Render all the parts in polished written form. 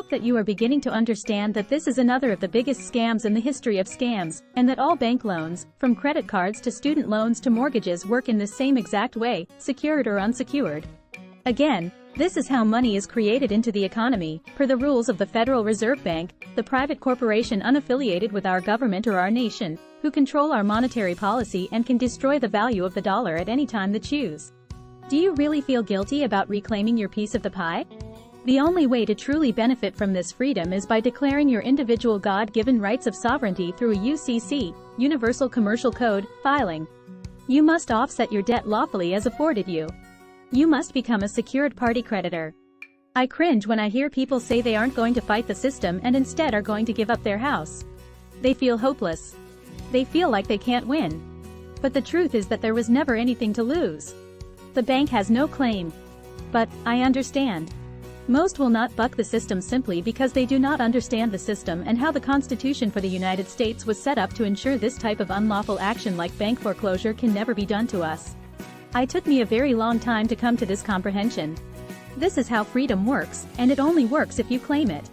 hope that you are beginning to understand that this is another of the biggest scams in the history of scams, and that all bank loans, from credit cards to student loans to mortgages, work in the same exact way, secured or unsecured. Again, this is how money is created into the economy, per the rules of the Federal Reserve Bank, the private corporation unaffiliated with our government or our nation, who control our monetary policy and can destroy the value of the dollar at any time they choose. Do you really feel guilty about reclaiming your piece of the pie? The only way to truly benefit from this freedom is by declaring your individual God-given rights of sovereignty through a UCC, Universal Commercial Code, filing. You must offset your debt lawfully as afforded you. You must become a secured party creditor. I cringe when I hear people say they aren't going to fight the system and instead are going to give up their house. They feel hopeless. They feel like they can't win. But the truth is that there was never anything to lose. The bank has no claim. But, I understand. Most will not buck the system simply because they do not understand the system and how the Constitution for the United States was set up to ensure this type of unlawful action like bank foreclosure can never be done to us. It took me a very long time to come to this comprehension. This is how freedom works, and it only works if you claim it.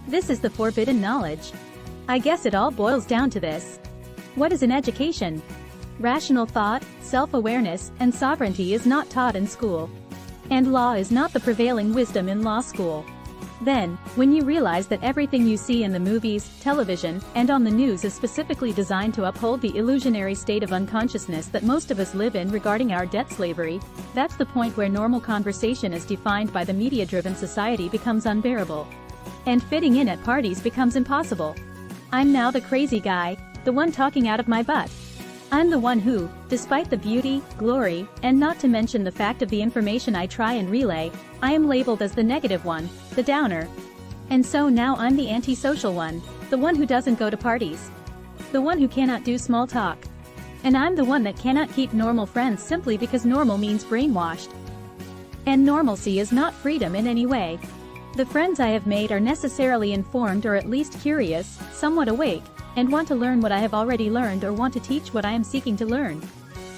This is the forbidden knowledge. I guess it all boils down to this. What is an education? Rational thought, self-awareness, and sovereignty is not taught in school. And law is not the prevailing wisdom in law school. Then, when you realize that everything you see in the movies, television, and on the news is specifically designed to uphold the illusionary state of unconsciousness that most of us live in regarding our debt slavery, that's the point where normal conversation as defined by the media-driven society becomes unbearable. And fitting in at parties becomes impossible. I'm now the crazy guy, the one talking out of my butt. I'm the one who, despite the beauty, glory, and not to mention the fact of the information I try and relay, I am labeled as the negative one, the downer. And so now I'm the antisocial one, the one who doesn't go to parties. The one who cannot do small talk. And I'm the one that cannot keep normal friends simply because normal means brainwashed. And normalcy is not freedom in any way. The friends I have made are necessarily informed or at least curious, somewhat awake, and want to learn what I have already learned or want to teach what I am seeking to learn.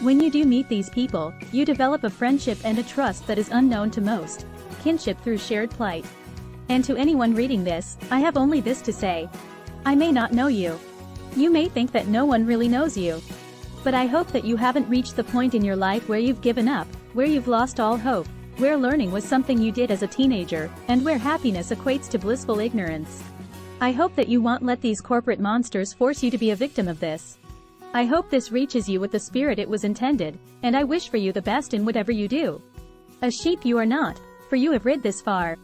When you do meet these people, you develop a friendship and a trust that is unknown to most, kinship through shared plight. And to anyone reading this, I have only this to say. I may not know you. You may think that no one really knows you. But I hope that you haven't reached the point in your life where you've given up, where you've lost all hope, where learning was something you did as a teenager, and where happiness equates to blissful ignorance. I hope that you won't let these corporate monsters force you to be a victim of this. I hope this reaches you with the spirit it was intended, and I wish for you the best in whatever you do. A sheep you are not, for you have rid this far.